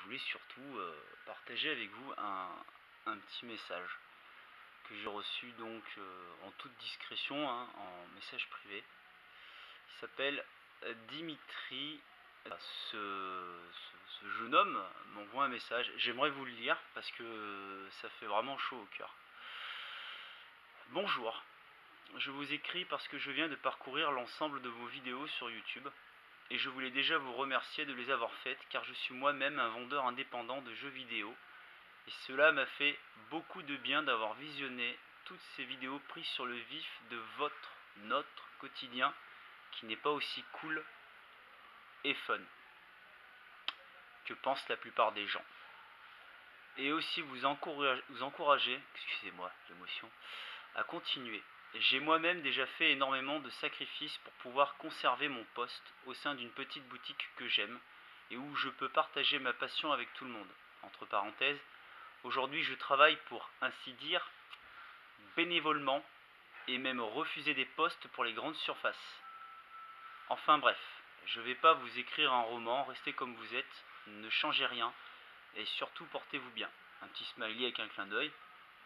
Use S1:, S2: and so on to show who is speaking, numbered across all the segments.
S1: voulais surtout partager avec vous un petit message que j'ai reçu donc en toute discrétion, hein, en message privé. Il s'appelle Dimitri. Ce jeune homme m'envoie un message. J'aimerais vous le lire parce que ça fait vraiment chaud au cœur. Bonjour, je vous écris parce que je viens de parcourir l'ensemble de vos vidéos sur YouTube et je voulais déjà vous remercier de les avoir faites car je suis moi-même un vendeur indépendant de jeux vidéo et cela m'a fait beaucoup de bien d'avoir visionné toutes ces vidéos prises sur le vif de notre quotidien qui n'est pas aussi cool et fun que pensent la plupart des gens. Et aussi vous encourager, excusez-moi l'émotion, à continuer. J'ai moi-même déjà fait énormément de sacrifices pour pouvoir conserver mon poste au sein d'une petite boutique que j'aime et où je peux partager ma passion avec tout le monde. Entre parenthèses, aujourd'hui je travaille pour ainsi dire bénévolement et même refuser des postes pour les grandes surfaces. Enfin bref, je vais pas vous écrire un roman, restez comme vous êtes, ne changez rien et surtout portez-vous bien. Un petit smiley avec un clin d'œil.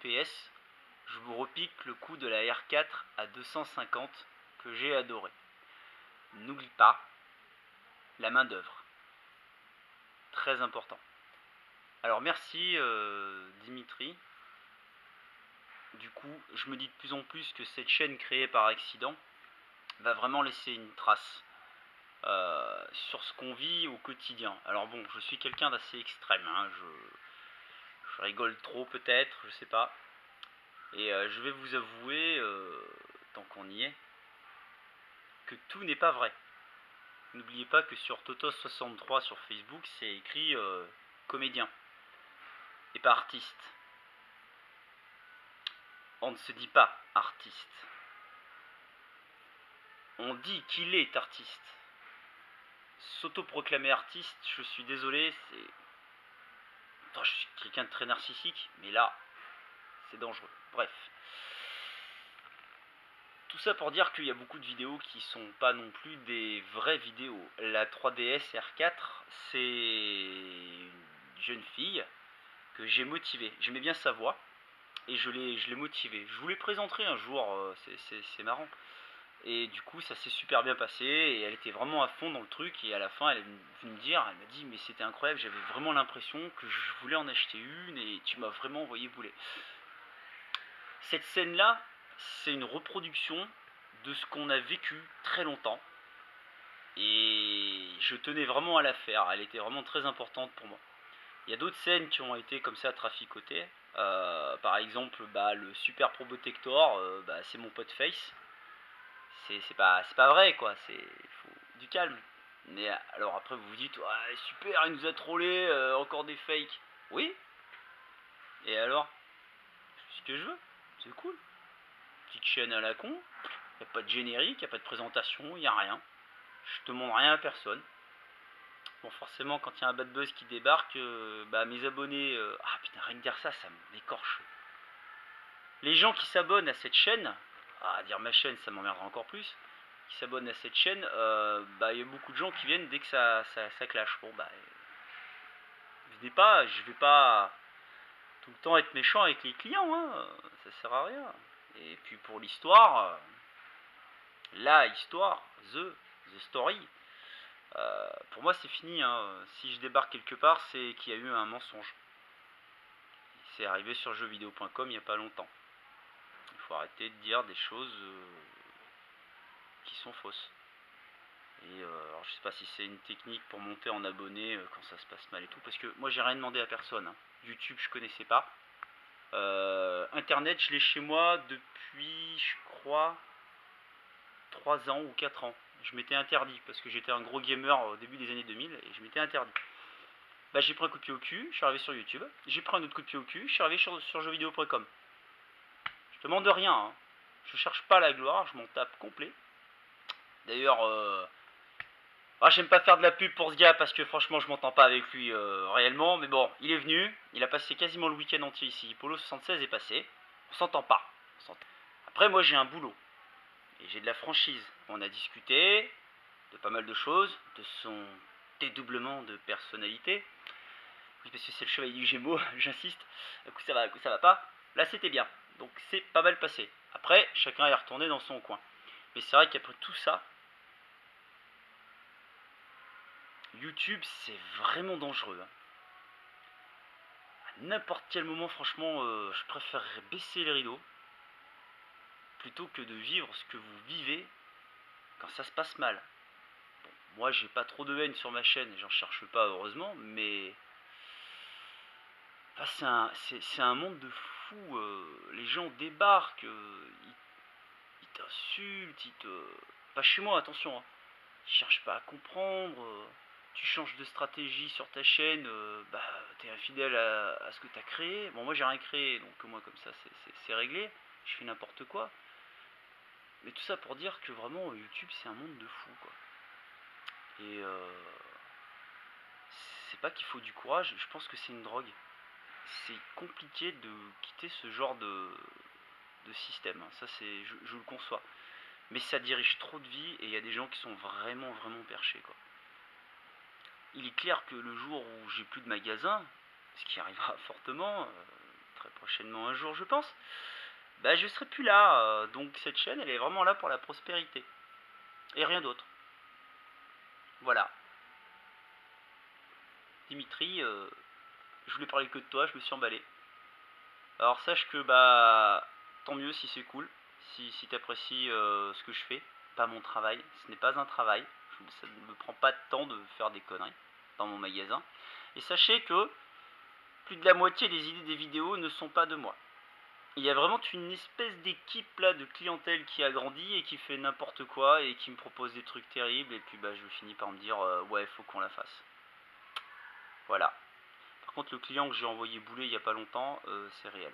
S1: PS, je vous repique le coup de la R4 à 250 que j'ai adoré. N'oublie pas la main d'œuvre. Très important. Alors merci Dimitri. Du coup, je me dis de plus en plus que cette chaîne créée par accident va vraiment laisser une trace sur ce qu'on vit au quotidien. Alors bon, je suis quelqu'un d'assez extrême, hein, je rigole trop peut-être, je sais pas. Et je vais vous avouer, tant qu'on y est, que tout n'est pas vrai. N'oubliez pas que sur Totos63 sur Facebook, c'est écrit comédien et pas artiste. On ne se dit pas artiste. On dit qu'il est artiste. S'autoproclamer artiste, je suis désolé, c'est... Attends, je suis quelqu'un de très narcissique, mais là, c'est dangereux. Bref. Tout ça pour dire qu'il y a beaucoup de vidéos qui sont pas non plus des vraies vidéos. La 3DS R4, c'est une jeune fille que j'ai motivée. J'aimais bien sa voix et je l'ai motivée. Je vous les présenterai un jour, c'est marrant. Et du coup, ça s'est super bien passé et elle était vraiment à fond dans le truc. Et à la fin, elle est venue me dire, elle m'a dit, mais c'était incroyable, j'avais vraiment l'impression que je voulais en acheter une et tu m'as vraiment envoyé bouler. Cette scène-là, c'est une reproduction de ce qu'on a vécu très longtemps. Et je tenais vraiment à la faire, elle était vraiment très importante pour moi. Il y a d'autres scènes qui ont été comme ça traficotées. Par exemple, le Super Probotector, c'est mon pote Face. C'est pas vrai quoi, il faut du calme. Mais alors après vous vous dites, ouais, super, il nous a trollé, encore des fakes. Oui, et alors, c'est ce que je veux, c'est cool. Petite chaîne à la con, y a pas de générique, y a pas de présentation, y a rien. Je te montre rien à personne. Bon, forcément, quand il y a un bad buzz qui débarque, mes abonnés... ah putain, rien que dire ça, ça m'écorche. Les gens qui s'abonnent à cette chaîne, dire ma chaîne, ça m'emmerdera encore plus, qui s'abonnent à cette chaîne, il y a beaucoup de gens qui viennent dès que ça clash. Bon, je vais pas tout le temps être méchant avec les clients, hein, ça sert à rien. Et puis pour l'histoire, la histoire, the story, pour moi c'est fini, hein. Si je débarque quelque part, c'est qu'il y a eu un mensonge. C'est arrivé sur jeuxvideo.com il n'y a pas longtemps. Il faut arrêter de dire des choses qui sont fausses. Et alors je sais pas si c'est une technique pour monter en abonnés quand ça se passe mal et tout, parce que moi j'ai rien demandé à personne, hein. YouTube je connaissais pas. Internet je l'ai chez moi depuis je crois 3 ans ou 4 ans. Je m'étais interdit parce que j'étais un gros gamer au début des années 2000 et je m'étais interdit. J'ai pris un coup de pied au cul, je suis arrivé sur YouTube. J'ai pris un autre coup de pied au cul, je suis arrivé sur jeuxvideo.com. Je demande rien, hein. Je cherche pas la gloire, je m'en tape complet. D'ailleurs, j'aime pas faire de la pub pour ce gars parce que franchement je m'entends pas avec lui réellement. Mais bon, il est venu, il a passé quasiment le week-end entier ici. Polo 76 est passé, on s'entend pas. Après moi j'ai un boulot et j'ai de la franchise. On a discuté de pas mal de choses, de son dédoublement de personnalité. parce que c'est le chevalier du Gémeaux, j'insiste, un coup ça va pas. Là c'était bien, donc c'est pas mal passé. Après, chacun est retourné dans son coin. Mais c'est vrai qu'après tout ça, YouTube c'est vraiment dangereux. Hein. À n'importe quel moment, franchement, je préférerais baisser les rideaux plutôt que de vivre ce que vous vivez quand ça se passe mal. Bon, moi j'ai pas trop de haine sur ma chaîne, j'en cherche pas heureusement, mais c'est un monde de fous. Les gens débarquent, ils t'insultent, ils te. Pas chez moi, attention, hein. Ils cherchent pas à comprendre. Tu changes de stratégie sur ta chaîne, bah t'es infidèle à ce que t'as créé. Bon, moi j'ai rien créé, donc moi comme ça c'est réglé. Je fais n'importe quoi. Mais tout ça pour dire que vraiment YouTube c'est un monde de fous quoi. Et c'est pas qu'il faut du courage, je pense que c'est une drogue. C'est compliqué de quitter ce genre de système. Ça, je le conçois. Mais ça dirige trop de vie et il y a des gens qui sont vraiment, vraiment perchés. Quoi. Il est clair que le jour où j'ai plus de magasin, ce qui arrivera fortement, très prochainement un jour, je pense, bah, je serai plus là. Donc cette chaîne, elle est vraiment là pour la prospérité. Et rien d'autre. Voilà. Dimitri, je voulais parler que de toi, je me suis emballé. Alors sache que bah tant mieux si c'est cool, si t'apprécies ce que je fais, pas mon travail, ce n'est pas un travail, ça ne me prend pas de temps de faire des conneries dans mon magasin. Et sachez que plus de la moitié des idées des vidéos ne sont pas de moi. Il y a vraiment une espèce d'équipe là de clientèle qui a grandi et qui fait n'importe quoi et qui me propose des trucs terribles et puis bah je finis par me dire ouais faut qu'on la fasse. Voilà. Par contre le client que j'ai envoyé bouler il y a pas longtemps, c'est réel.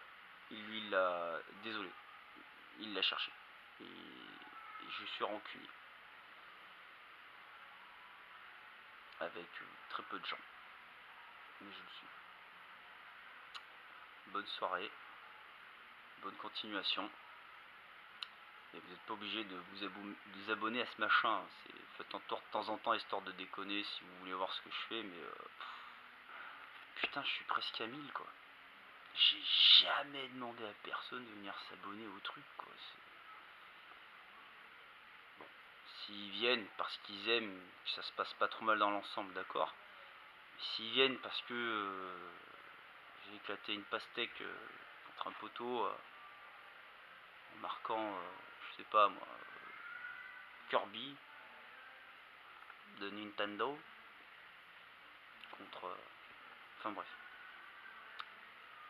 S1: Lui il l'a. Désolé. Il l'a cherché. Et je suis rancunier. Avec très peu de gens. Mais je le suis. Bonne soirée. Bonne continuation. Et vous n'êtes pas obligé de vous abonner à ce machin. Faites en tour de temps en temps histoire de déconner si vous voulez voir ce que je fais. Mais putain, je suis presque à 1000 quoi. J'ai jamais demandé à personne de venir s'abonner au truc quoi. Bon, s'ils viennent parce qu'ils aiment, que ça se passe pas trop mal dans l'ensemble, d'accord. Mais s'ils viennent parce que j'ai éclaté une pastèque contre un poteau en marquant, je sais pas moi, Kirby de Nintendo contre. Enfin bref.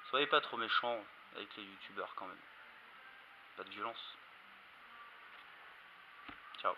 S1: Soyez pas trop méchants avec les youtubeurs quand même. Pas de violence. Ciao.